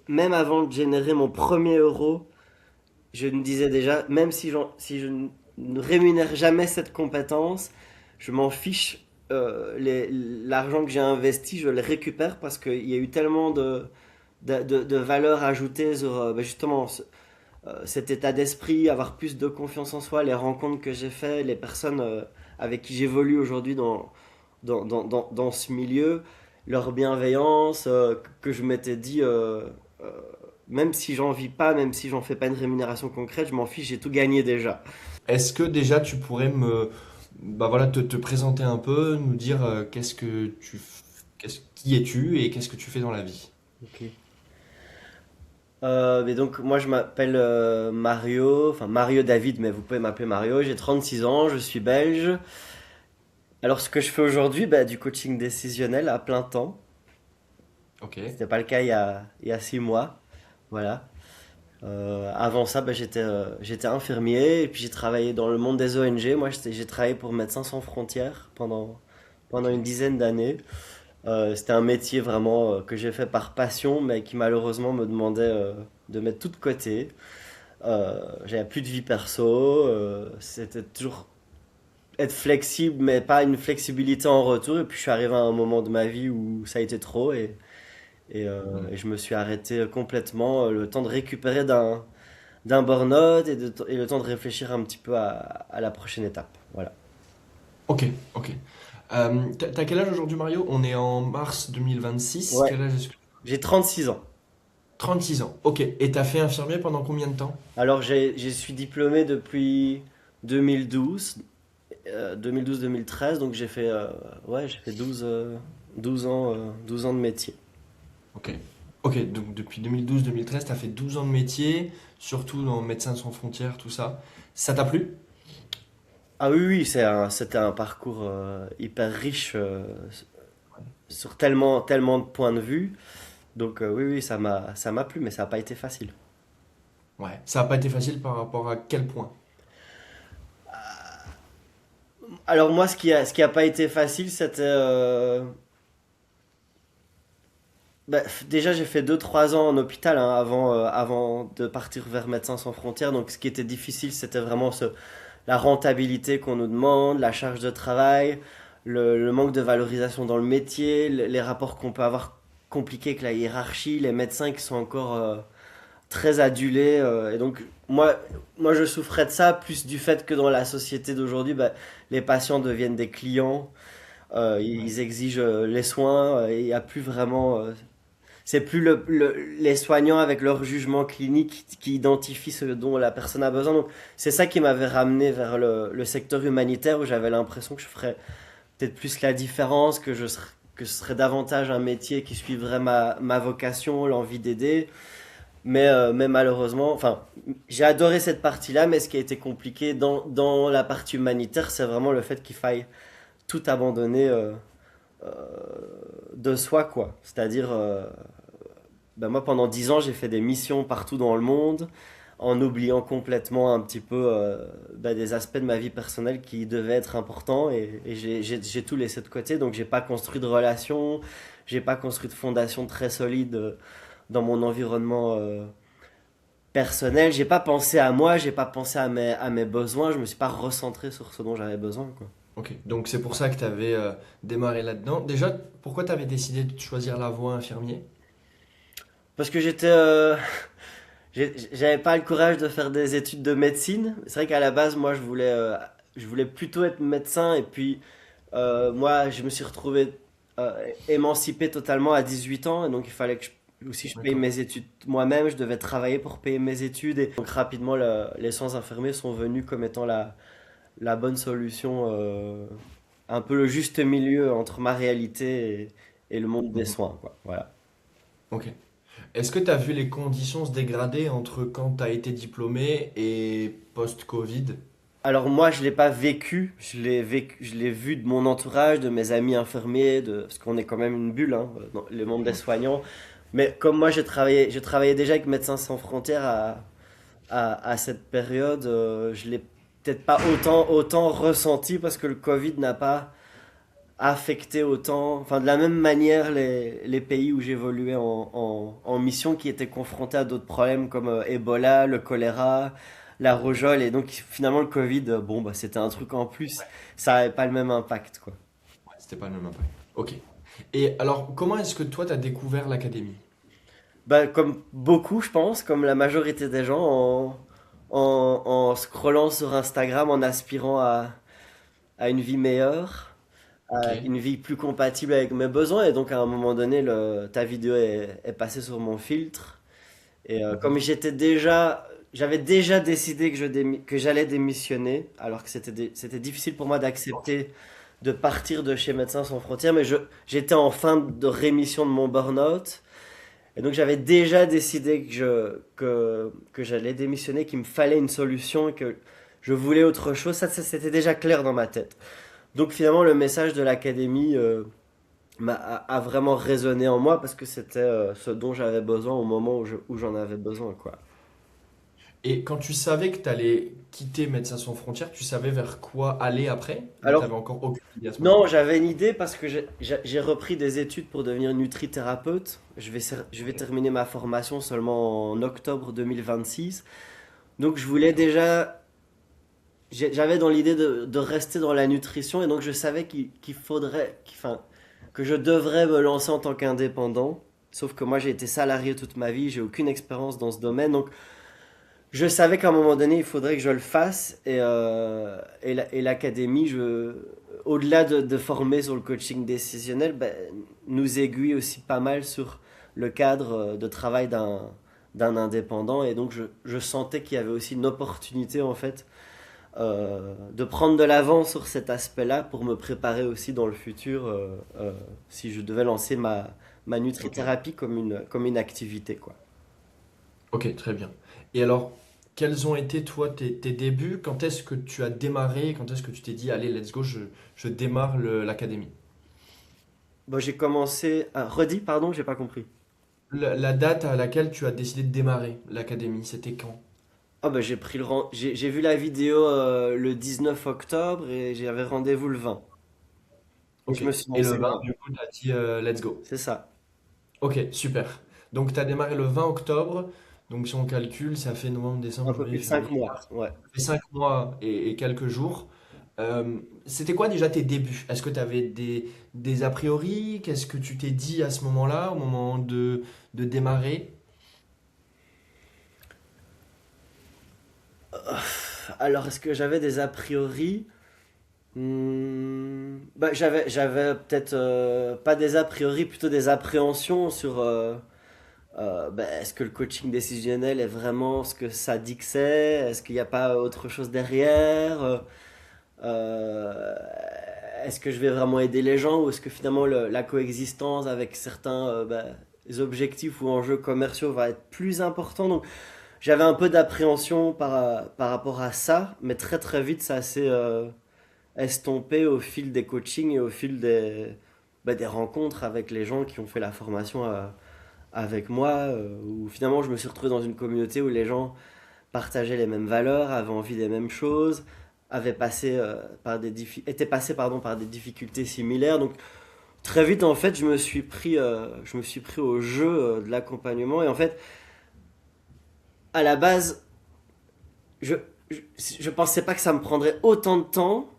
même avant de générer mon premier euro, je me disais déjà, même si je ne rémunère jamais cette compétence, je m'en fiche. L'argent que j'ai investi, je le récupère parce qu'il y a eu tellement de valeur ajoutée sur justement cet état d'esprit, avoir plus de confiance en soi, les rencontres que j'ai faites, les personnes avec qui j'évolue aujourd'hui dans ce milieu, leur bienveillance, que je m'étais dit, euh, même si j'en vis pas, même si j'en fais pas une rémunération concrète, je m'en fiche, j'ai tout gagné déjà. Est-ce que déjà tu pourrais bah voilà, te présenter un peu, nous dire qui es-tu et qu'est-ce que tu fais dans la vie? Ok. Mais donc moi je m'appelle Mario, enfin Mario David, mais vous pouvez m'appeler Mario, j'ai 36 ans, je suis belge. Alors ce que je fais aujourd'hui, bah, du coaching décisionnel à plein temps. Ok. C'était pas le cas il y a 6 mois. Voilà. Avant ça, bah, j'étais infirmier et puis j'ai travaillé dans le monde des ONG. Moi, j'ai travaillé pour Médecins sans frontières pendant Ok. une dizaine d'années. C'était un métier vraiment que j'ai fait par passion, mais qui malheureusement me demandait de mettre tout de côté. J'avais plus de vie perso. C'était toujours être flexible, mais pas une flexibilité en retour. Et puis je suis arrivé à un moment de ma vie où ça a été trop et je me suis arrêté complètement. Le temps de récupérer d'un burn-out et le temps de réfléchir un petit peu à la prochaine étape. Voilà. Ok, ok. T'as quel âge aujourd'hui, Mario? On est en mars 2026. Ouais, Quel âge est-ce que... j'ai 36 ans. 36 ans. Ok. Et t'as fait infirmier pendant combien de temps? Alors je suis diplômé depuis 2012, 2012-2013, donc j'ai fait 12 ans, 12 ans de métier. Ok. Ok, donc depuis 2012-2013, t'as fait 12 ans de métier, surtout dans Médecins sans frontières, tout ça. Ça t'a plu? Ah oui, oui, c'était un parcours hyper riche sur tellement, tellement de points de vue. Donc oui, oui, ça m'a plu, mais ça n'a pas été facile. Ouais. Ça n'a pas été facile par rapport à quel point? Alors moi, ce qui a pas été facile, c'était déjà j'ai fait 2 3 ans en hôpital hein, avant de partir vers Médecins sans frontières. Donc ce qui était difficile, c'était vraiment la rentabilité qu'on nous demande, la charge de travail, le manque de valorisation dans le métier, les rapports qu'on peut avoir compliqués avec la hiérarchie, les médecins qui sont encore très adulés. Et donc, moi, je souffrais de ça, plus du fait que dans la société d'aujourd'hui, bah, les patients deviennent des clients, Ouais. ils exigent les soins, et il n'y a plus vraiment. C'est plus les soignants avec leur jugement clinique qui identifient ce dont la personne a besoin. Donc, c'est ça qui m'avait ramené vers le secteur humanitaire où j'avais l'impression que je ferais peut-être plus la différence, que ce serait davantage un métier qui suivrait ma vocation, l'envie d'aider. Mais malheureusement, enfin, j'ai adoré cette partie-là, mais ce qui a été compliqué dans la partie humanitaire, c'est vraiment le fait qu'il faille tout abandonner euh, de soi, quoi. C'est-à-dire, ben moi, pendant 10 ans, j'ai fait des missions partout dans le monde, en oubliant complètement un petit peu ben, des aspects de ma vie personnelle qui devaient être importants, et j'ai tout laissé de côté, donc j'ai pas construit de relations, j'ai pas construit de fondation très solide dans mon environnement personnel. J'ai pas pensé à moi, j'ai pas pensé à mes besoins, je me suis pas recentré sur ce dont j'avais besoin, quoi. Ok. Donc c'est pour ça que t'avais démarré là-dedans. Déjà, pourquoi t'avais décidé de choisir la voie infirmier? Parce que j'avais pas le courage de faire des études de médecine. C'est vrai qu'à la base, moi, je voulais plutôt être médecin. Et puis, moi, je me suis retrouvé émancipé totalement à 18 ans. Et donc, il fallait que aussi je paye D'accord. mes études moi-même. Je devais travailler pour payer mes études. Et donc, rapidement, les soins infirmiers sont venus comme étant la bonne solution, un peu le juste milieu entre ma réalité et le monde des Mhm. soins, quoi. Voilà. Ok. Est-ce que tu as vu les conditions se dégrader entre quand tu as été diplômé et post-Covid? Alors moi, je l'ai pas vécu, je l'ai vu de mon entourage, de mes amis infirmiers, parce qu'on est quand même une bulle, hein, dans le monde des Mhm. soignants. Mais comme moi, j'ai travaillé déjà avec Médecins sans frontières à cette période, je l'ai peut-être pas autant ressenti parce que le Covid n'a pas affecté autant, enfin de la même manière les pays où j'évoluais en mission qui étaient confrontés à d'autres problèmes comme Ebola, le choléra, la rougeole et donc finalement le Covid, bon bah c'était un truc en plus, ça avait pas le même impact quoi. Ouais, c'était pas le même impact. Ok. Et alors, comment est-ce que toi, tu as découvert l'académie? Bah comme beaucoup je pense, comme la majorité des gens en scrollant sur Instagram, en aspirant à une vie meilleure, Ok. une vie plus compatible avec mes besoins. Et donc, à un moment donné, ta vidéo est passée sur mon filtre. Et Mhm. comme j'avais déjà décidé que j'allais démissionner, alors que c'était difficile pour moi d'accepter de partir de chez Médecins Sans Frontières, mais j'étais en fin de rémission de mon burn-out. Et donc, j'avais déjà décidé que j'allais démissionner, qu'il me fallait une solution, et que je voulais autre chose. C'était déjà clair dans ma tête. Donc finalement, le message de l'académie a vraiment résonné en moi parce que c'était ce dont j'avais besoin au moment où j'en avais besoin, quoi. Et quand tu savais que tu allais quitter Médecins Sans Frontières, tu savais vers quoi aller après? Ou tu Alors, encore aucune idée à ce non, moment-là? j'avais une idée parce que j'ai repris des études pour devenir nutrithérapeute. Je vais Ok. terminer ma formation seulement en octobre 2026. Donc je voulais déjà, j'avais dans l'idée de rester dans la nutrition et donc je savais qu'il faudrait, enfin, que je devrais me lancer en tant qu'indépendant. Sauf que moi j'ai été salarié toute ma vie, j'ai aucune expérience dans ce domaine, donc je savais qu'à un moment donné il faudrait que je le fasse et l'académie, au-delà de former sur le coaching décisionnel, ben, nous aiguille aussi pas mal sur le cadre de travail d'un indépendant et donc je sentais qu'il y avait aussi une opportunité en fait de prendre de l'avance sur cet aspect-là pour me préparer aussi dans le futur si je devais lancer ma Ok. nutrithérapie comme une activité, quoi. Ok, très bien. Et alors, quels ont été, toi, tes débuts? Quand est-ce que tu as démarré? Quand est-ce que tu t'es dit, allez, let's go, je démarre l'académie? Bon, j'ai commencé. Ah, redis, pardon, j'ai pas compris. La date à laquelle tu as décidé de démarrer l'académie, c'était quand? Ah bah j'ai vu la vidéo le 19 octobre et j'avais rendez-vous le 20. Et je Ok. me suis Et le lancé 20, là. du coup, tu as dit, let's go. C'est ça. Ok, super. Donc, tu as démarré le 20 octobre. Donc, si on calcule, ça fait novembre, décembre, Un peu janvier, plus de 5 février. mois. Ouais. Ça fait 5 mois et quelques jours. C'était quoi déjà tes débuts? Est-ce que tu avais des a priori? Qu'est-ce que tu t'es dit à ce moment-là, au moment de démarrer? Alors, est-ce que j'avais des a priori? Bah, j'avais peut-être pas des a priori, plutôt des appréhensions sur bah, est-ce que le coaching décisionnel est vraiment ce que ça dit que c'est? Est-ce qu'il n'y a pas autre chose derrière? Euh, est-ce que je vais vraiment aider les gens ou est-ce que finalement la coexistence avec certains bah, objectifs ou enjeux commerciaux va être plus important? Donc j'avais un peu d'appréhension par rapport à ça, mais très très vite ça s'est estompé au fil des coachings et au fil bah, des rencontres avec les gens qui ont fait la formation avec moi, où finalement je me suis retrouvé dans une communauté où les gens partageaient les mêmes valeurs, avaient envie des mêmes choses, avaient passé étaient passés pardon, par des difficultés similaires. Donc très vite en fait je me suis pris au jeu de l'accompagnement et en fait à la base je, je, je pensais pas que ça me prendrait autant de temps,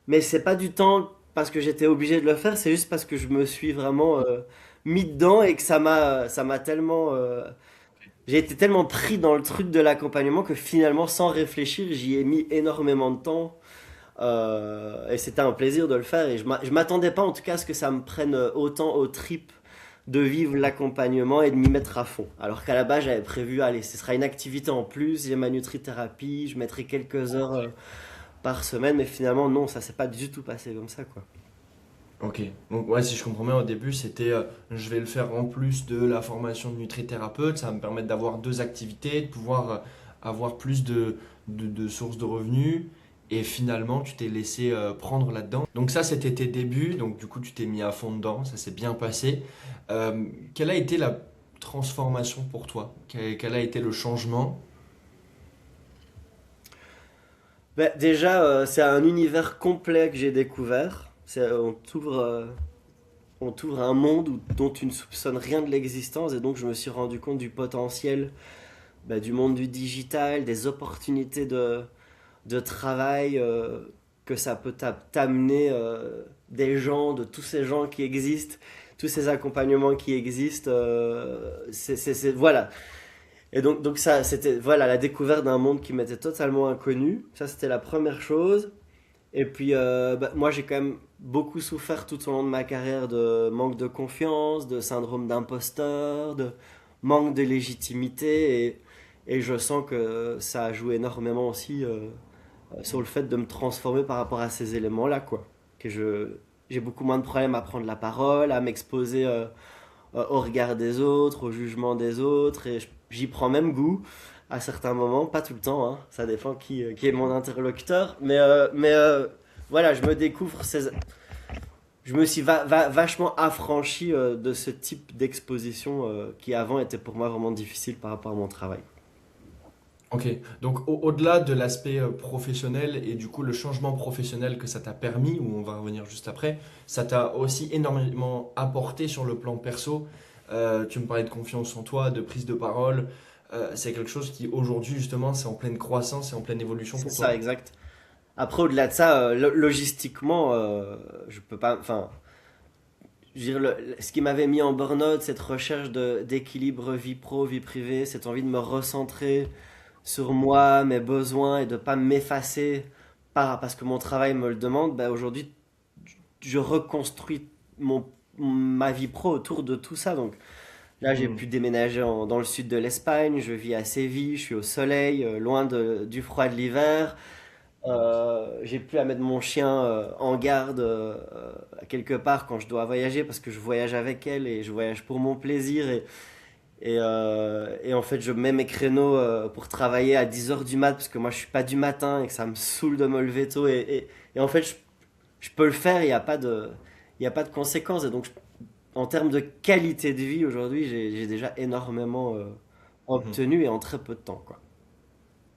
mais c'est pas du temps parce que j'étais obligé de le faire, c'est juste parce que je me suis vraiment mis dedans et que ça m'a tellement j'ai été tellement pris dans le truc de l'accompagnement que finalement, sans réfléchir, j'y ai mis énormément de temps. Et c'était un plaisir de le faire. Et je m'attendais pas, en tout cas, à ce que ça me prenne autant aux tripes de vivre l'accompagnement et de m'y mettre à fond. Alors qu'à la base, j'avais prévu, allez, ce sera une activité en plus, j'ai ma nutrithérapie, je mettrai quelques heures par semaine. Mais finalement, non, ça s'est pas du tout passé comme ça, quoi. Ok. Donc, ouais, si je comprends bien, au début, c'était je vais le faire en plus de la formation de nutrithérapeute. Ça va me permettre d'avoir deux activités, de pouvoir avoir plus de sources de revenus. Et finalement, tu t'es laissé prendre là-dedans. Donc, ça, c'était tes débuts. Donc, du coup, tu t'es mis à fond dedans. Ça s'est bien passé. Quelle a été la transformation pour toi? Quel a été le changement? Ben, déjà, c'est un univers complet que j'ai découvert. On t'ouvre un monde dont tu ne soupçonnes rien de l'existence et donc je me suis rendu compte du potentiel du monde du digital, des opportunités de travail que ça peut t'amener des gens, de tous ces gens qui existent, tous ces accompagnements qui existent. Voilà. Et donc ça, c'était voilà, la découverte d'un monde qui m'était totalement inconnu. Ça, c'était la première chose. Et puis, moi, j'ai quand même beaucoup souffert tout au long de ma carrière de manque de confiance, de syndrome d'imposteur, de manque de légitimité. Et je sens que ça a joué énormément aussi sur le fait de me transformer par rapport à ces éléments-là, quoi. J'ai beaucoup moins de problèmes à prendre la parole, à m'exposer au regard des autres, au jugement des autres. Et j'y prends même goût à certains moments, pas tout le temps, hein, ça dépend qui est mon interlocuteur, voilà, je me suis vachement affranchi de ce type d'exposition qui avant était pour moi vraiment difficile par rapport à mon travail. Ok, donc au-delà de l'aspect professionnel et du coup le changement professionnel que ça t'a permis, où on va revenir juste après, ça t'a aussi énormément apporté sur le plan perso. Tu me parlais de confiance en toi, de prise de parole. C'est quelque chose qui aujourd'hui justement c'est en pleine croissance et en pleine évolution C'est pour ça, toi. exact. Après, au-delà de ça, logistiquement, je peux pas, enfin, je veux dire, ce qui m'avait mis en burn-out, cette recherche d'équilibre vie pro, vie privée, cette envie de me recentrer sur moi, mes besoins et de pas m'effacer parce que mon travail me le demande, aujourd'hui, je reconstruis ma vie pro autour de tout ça. Donc là, j'ai Hmm. pu déménager dans le sud de l'Espagne, je vis à Séville, je suis au soleil, loin du froid de l'hiver. J'ai plus à mettre mon chien en garde quelque part quand je dois voyager parce que je voyage avec elle et je voyage pour mon plaisir et en fait je mets mes créneaux pour travailler à 10 heures du mat parce que moi je suis pas du matin et que ça me saoule de me lever tôt et en fait je peux le faire, il y a pas de conséquences et donc en termes de qualité de vie aujourd'hui j'ai déjà énormément Mhm. obtenu et en très peu de temps quoi.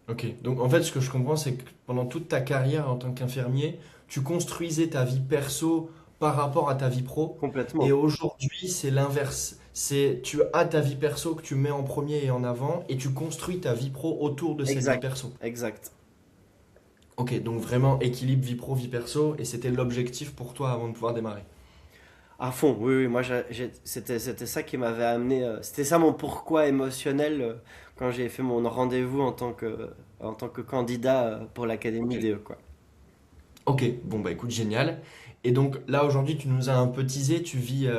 Ok, donc en fait ce que je comprends c'est que pendant toute ta carrière en tant qu'infirmier, tu construisais ta vie perso par rapport à ta vie pro. Et Complètement. aujourd'hui c'est l'inverse. C'est tu as ta vie perso que tu mets en premier et en avant et tu construis ta vie pro autour de cette vie Exact. perso. Exact. Ok, donc vraiment équilibre vie pro, vie perso et c'était l'objectif pour toi avant de pouvoir démarrer. À fond, oui, oui, moi c'était ça qui m'avait amené, c'était ça mon pourquoi émotionnel quand j'ai fait mon rendez-vous en tant que candidat pour l'Académie Ok. DE, quoi. Ok, bon bah écoute, génial. Et donc là aujourd'hui, tu nous as un peu teasé, tu vis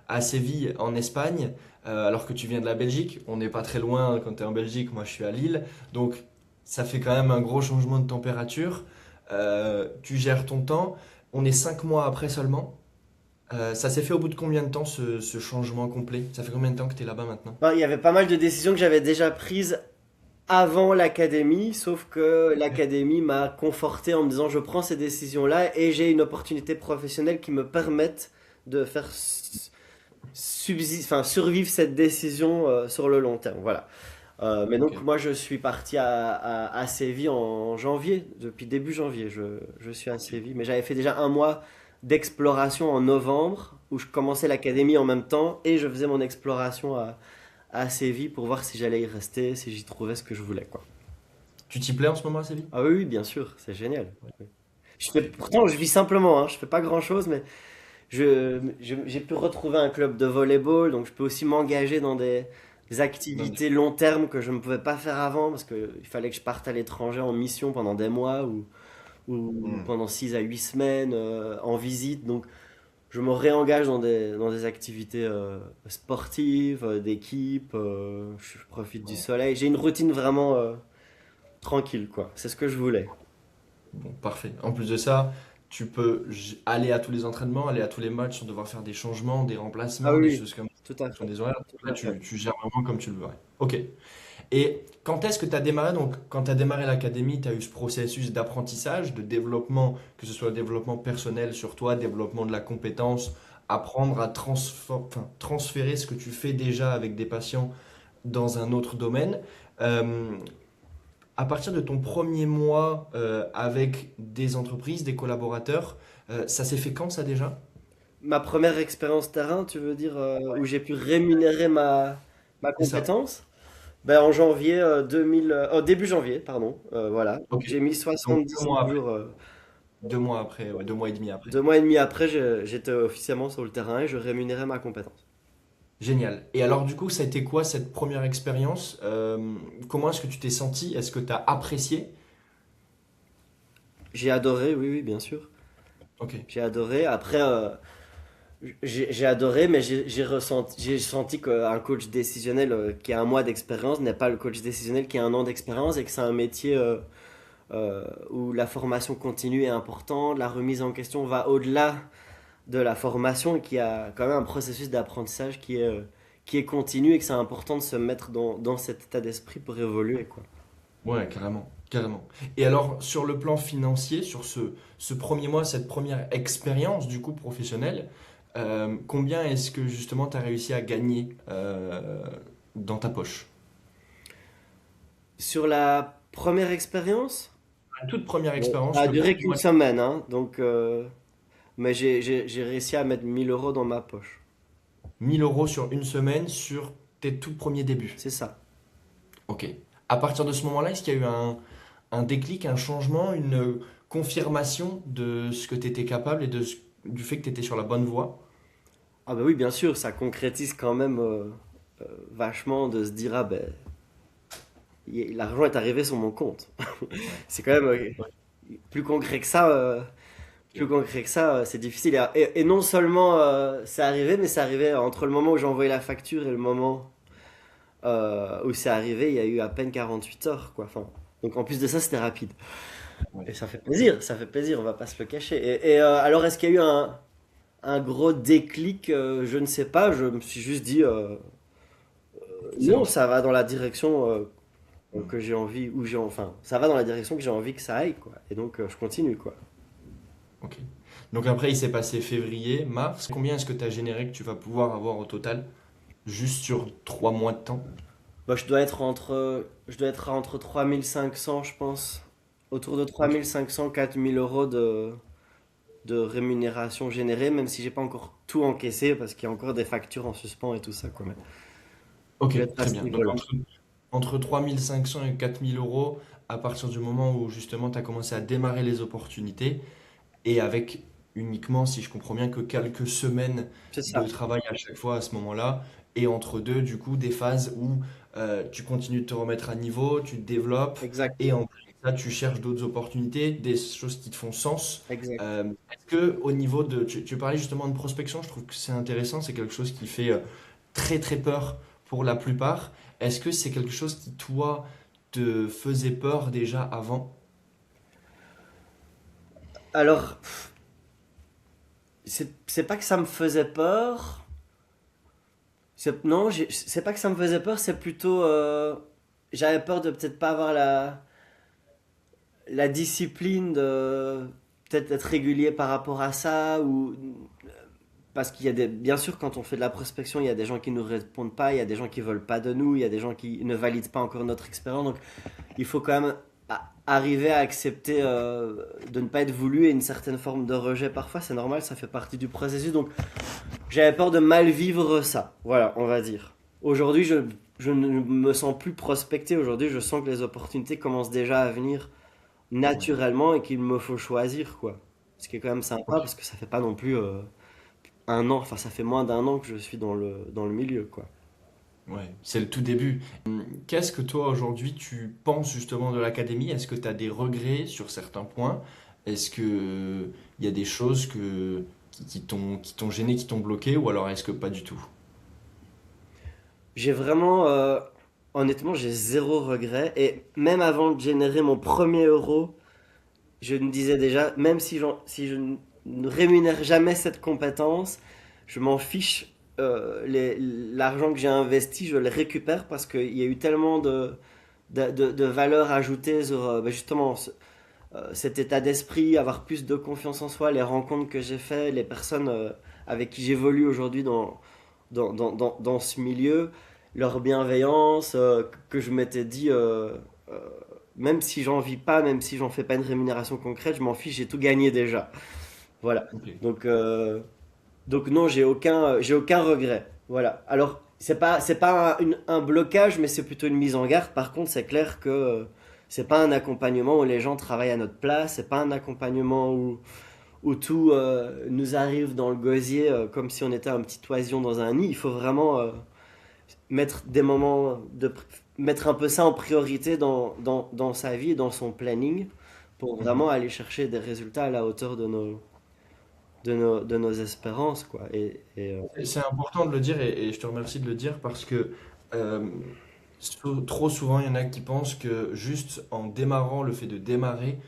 à Séville en Espagne, alors que tu viens de la Belgique. On n'est pas très loin quand tu es en Belgique, moi je suis à Lille. Donc ça fait quand même un gros changement de température. Tu gères ton temps. On est 5 mois après seulement. Ça s'est fait au bout de combien de temps ce changement complet? Ça fait combien de temps que tu es là-bas maintenant? Bon, il y avait pas mal de décisions que j'avais déjà prises avant l'Académie, sauf que Ok. l'Académie m'a conforté en me disant je prends ces décisions-là et j'ai une opportunité professionnelle qui me permette de faire survivre cette décision sur le long terme. Voilà. Mais Ok. donc moi je suis parti à Séville en janvier, depuis début janvier je suis à Ok. Séville, mais j'avais fait déjà un mois d'exploration en novembre où je commençais l'académie en même temps et je faisais mon exploration à Séville pour voir si j'allais y rester, si j'y trouvais ce que je voulais quoi. Tu t'y plais en ce moment à Séville? Ah oui, oui, bien sûr, c'est génial. Pourtant je vis simplement, hein, je fais pas grand-chose, mais j'ai pu retrouver un club de volleyball, donc je peux aussi m'engager dans des Dans du- activités long terme que je ne pouvais pas faire avant parce qu'il fallait que je parte à l'étranger en mission pendant des mois ou Hmm. pendant 6 à 8 semaines en visite. Donc je me réengage dans des activités sportives, d'équipe, je profite du soleil. J'ai une routine vraiment tranquille, quoi. C'est ce que je voulais. Bon, parfait. En plus de ça, tu peux aller à tous les entraînements, aller à tous les matchs sans devoir faire des changements, des Ah remplacements, oui, des oui, choses comme ça, tout à sur fait. des horaires. Tout Là, à fait. tu gères vraiment comme tu le veux. Ouais. Ok. Et quand est-ce que tu as démarré? Donc, quand tu as démarré l'académie, tu as eu ce processus d'apprentissage, de développement, que ce soit le développement personnel sur toi, développement de la compétence, apprendre à transférer ce que tu fais déjà avec des patients dans un autre domaine. Euh, à partir de ton premier mois avec des entreprises, des collaborateurs, Ça s'est fait quand ça déjà? Ma première expérience terrain, tu veux dire, où j'ai pu rémunérer ma C'est ça. compétence? Ben, en janvier 2000, début janvier, pardon, voilà. Ok. J'ai mis Donc 77 jours. 2 mois après, ouais, 2 mois et demi après. 2 mois et demi après, j'étais officiellement sur le terrain et je rémunérais ma compétence. Génial. Et alors du coup, ça a été quoi cette première expérience? Comment est-ce que tu t'es senti? Est-ce que tu as apprécié? J'ai adoré, oui, oui, bien sûr. Ok. J'ai adoré. Après, j'ai adoré, mais j'ai senti qu'un coach décisionnel qui a un mois d'expérience n'est pas le coach décisionnel qui a un an d'expérience et que c'est un métier où la formation continue est importante, la remise en question va au-delà de la formation et qui a quand même un processus d'apprentissage qui est continu et que c'est important de se mettre dans cet état d'esprit pour évoluer, quoi. Ouais, carrément, carrément. Et alors, sur le plan financier, sur ce premier mois, cette première expérience du coup professionnelle, combien est-ce que justement tu as réussi à gagner dans ta poche? Sur la première expérience, La toute première bon, expérience, ça a le duré premier qu'une mois. semaine, hein, donc, mais j'ai réussi à mettre 1000 € dans ma poche. 1 000 € sur une semaine sur tes tout premiers débuts. C'est ça. Ok. À partir de ce moment-là, est-ce qu'il y a eu un déclic, un changement, une confirmation de ce que tu étais capable et du fait que tu étais sur la bonne voie? Ah bah oui, bien sûr, ça concrétise quand même vachement de se dire, ah ben, l'argent est arrivé sur mon compte. C'est quand même plus concret que ça. Plus concret que ça, c'est difficile. Et non seulement c'est arrivé, mais c'est arrivé entre le moment où j'ai envoyé la facture et le moment où c'est arrivé, il y a eu à peine 48 heures, quoi. Enfin, donc en plus de ça, c'était rapide. Ouais. Et ça fait plaisir, on va pas se le cacher. Alors, est-ce qu'il y a eu un gros déclic? Je ne sais pas, je me suis juste dit, C'est non, lancé. ça va dans la direction que j'ai envie, enfin, ça va dans la direction que j'ai envie que ça aille, quoi. Et donc, je continue, quoi. Ok. Donc après, il s'est passé février, mars. Combien est-ce que tu as généré que tu vas pouvoir avoir au total, juste sur 3 mois de temps? Bah, je dois être entre 3500, je pense. Autour de Ok. 3500, 4000 € de rémunération générée, même si j'ai pas encore tout encaissé, parce qu'il y a encore des factures en suspens et tout ça, quoi. Mais Ok, je vais être à très ce bien. Donc niveau-là. entre 3 500 et 4 000 € à partir du moment où justement tu as commencé à démarrer les opportunités et avec uniquement, si je comprends bien, que quelques semaines C'est de ça, travail à chaque fois à ce moment-là et entre deux, du coup, des phases où tu continues de te remettre à niveau, tu te développes et exactement. en plus de ça, tu cherches d'autres opportunités, des choses qui te font sens. Exact. Est-ce que au niveau de... Tu parlais justement de prospection, je trouve que c'est intéressant, c'est quelque chose qui fait très très peur pour la plupart. Est-ce que c'est quelque chose qui, toi, te faisait peur déjà avant? Alors, c'est pas que ça me faisait peur. Non, c'est pas que ça me faisait peur, c'est plutôt. J'avais peur de peut-être pas avoir la discipline de peut-être être régulier par rapport à ça ou parce qu'il y a bien sûr quand on fait de la prospection il y a des gens qui nous répondent pas, il y a des gens qui veulent pas de nous, il y a des gens qui ne valident pas encore notre expérience, donc il faut quand même arriver à accepter de ne pas être voulu et une certaine forme de rejet parfois, c'est normal, ça fait partie du processus, donc j'avais peur de mal vivre ça, voilà, on va dire. Aujourd'hui, je ne me sens plus prospecté, aujourd'hui je sens que les opportunités commencent déjà à venir Ouais. naturellement et qu'il me faut choisir, quoi. Ce qui est quand même sympa Ok. parce que ça fait pas non plus un an, enfin ça fait moins d'un an que je suis dans le milieu, quoi. Ouais, c'est le tout début. Qu'est-ce que toi aujourd'hui tu penses justement de l'académie? Est-ce que tu as des regrets sur certains points? Est-ce que il y a des choses qui t'ont gêné, qui t'ont bloqué, ou alors est-ce que pas du tout? J'ai vraiment, honnêtement, j'ai zéro regret. Et même avant de générer mon premier euro, je me disais déjà, même si je ne rémunère jamais cette compétence, je m'en fiche. L'argent que j'ai investi, je le récupère parce qu'il y a eu tellement de valeur ajoutée sur ben justement cet état d'esprit, avoir plus de confiance en soi, les rencontres que j'ai faites, les personnes avec qui j'évolue aujourd'hui dans ce milieu, leur bienveillance, que je m'étais dit, euh, même si j'en vis pas, même si j'en fais pas une rémunération concrète, je m'en fiche, j'ai tout gagné déjà. Voilà. Ok. Donc, euh, donc non, j'ai aucun regret. Voilà. Alors, c'est pas un blocage, mais c'est plutôt une mise en garde. Par contre, c'est clair que c'est pas un accompagnement où les gens travaillent à notre place. C'est pas un accompagnement où tout nous arrive dans le gosier comme si on était un petit oisillon dans un nid. Il faut vraiment mettre des moments mettre un peu ça en priorité dans sa vie, dans son planning, pour Mhm. vraiment aller chercher des résultats à la hauteur de nos espérances, quoi. C'est important de le dire et je te remercie de le dire parce que euh, trop souvent il y en a qui pensent que juste en démarrant, le fait de démarrer,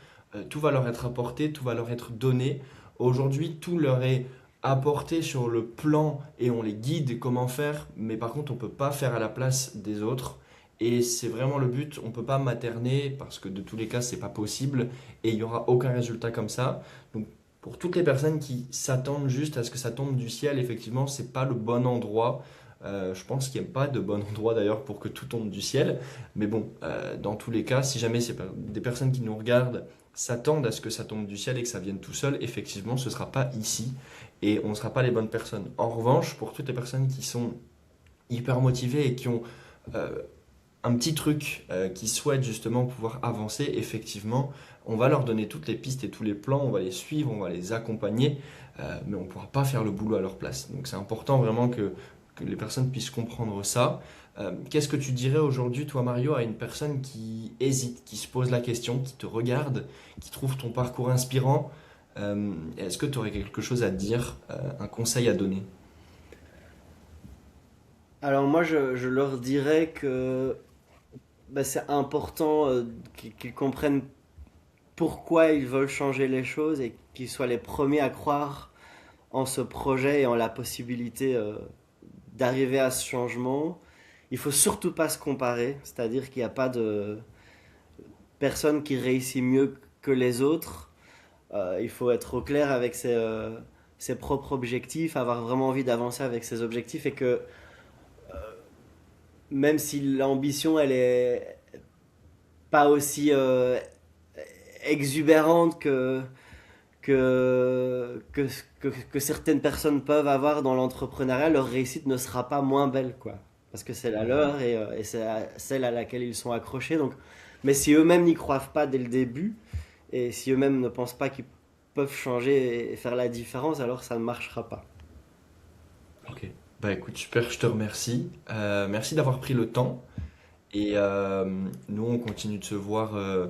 tout va leur être apporté, tout va leur être donné. Aujourd'hui, tout leur est apporté sur le plan et on les guide comment faire, mais par contre on ne peut pas faire à la place des autres. Et c'est vraiment le but, on ne peut pas materner parce que de tous les cas c'est pas possible et il n'y aura aucun résultat comme ça. Donc pour toutes les personnes qui s'attendent juste à ce que ça tombe du ciel, effectivement, c'est pas le bon endroit. Je pense qu'il n'y a pas de bon endroit d'ailleurs pour que tout tombe du ciel. Mais bon, dans tous les cas, si jamais des personnes qui nous regardent s'attendent à ce que ça tombe du ciel et que ça vienne tout seul, effectivement, ce ne sera pas ici et on ne sera pas les bonnes personnes. En revanche, pour toutes les personnes qui sont hyper motivées et qui ont euh, un petit truc qui souhaitent justement pouvoir avancer, effectivement, on va leur donner toutes les pistes et tous les plans, on va les suivre, on va les accompagner, mais on ne pourra pas faire le boulot à leur place. Donc c'est important vraiment que les personnes puissent comprendre ça. Qu'est-ce que tu dirais aujourd'hui, toi Mario, à une personne qui hésite, qui se pose la question, qui te regarde, qui trouve ton parcours inspirant? Est-ce que tu aurais quelque chose à dire, un conseil à donner? Alors moi, je leur dirais que bah, c'est important qu'ils comprennent pourquoi ils veulent changer les choses et qu'ils soient les premiers à croire en ce projet et en la possibilité d'arriver à ce changement. Il faut surtout pas se comparer, c'est-à-dire qu'il n'y a pas de personne qui réussit mieux que les autres. Il faut être au clair avec ses propres objectifs, avoir vraiment envie d'avancer avec ses objectifs et que même si l'ambition elle est pas aussi exubérante que, que certaines personnes peuvent avoir dans l'entrepreneuriat, leur réussite ne sera pas moins belle, quoi. Parce que c'est la Mhm. leur et c'est celle à laquelle ils sont accrochés. Donc, mais si eux-mêmes n'y croient pas dès le début, et si eux-mêmes ne pensent pas qu'ils peuvent changer et faire la différence, alors ça ne marchera pas. Ok. Bah écoute, super, je te remercie. Merci d'avoir pris le temps. Et nous, on continue de se voir euh,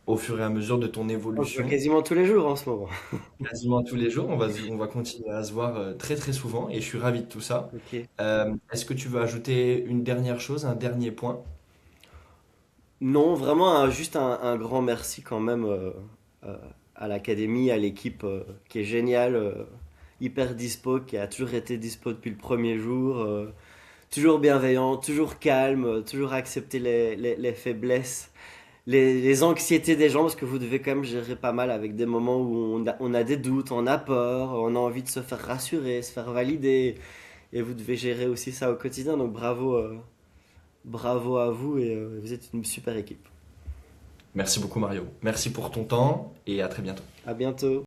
au fur et à mesure de ton On se voit évolution. quasiment tous les jours en ce moment. Quasiment tous les jours, on va continuer à se voir très très souvent et je suis ravi de tout ça. Ok. Est-ce que tu veux ajouter une dernière chose, un dernier point? Non, vraiment juste un grand merci quand même euh, à l'académie, à l'équipe qui est géniale, hyper dispo, qui a toujours été dispo depuis le premier jour, toujours bienveillant, toujours calme, toujours accepter les faiblesses, les anxiétés des gens, parce que vous devez quand même gérer pas mal avec des moments où on a des doutes, on a peur, on a envie de se faire rassurer, se faire valider, et vous devez gérer aussi ça au quotidien, donc bravo, bravo à vous, et vous êtes une super équipe. Merci beaucoup Mario. Merci pour ton temps et à très bientôt. À bientôt.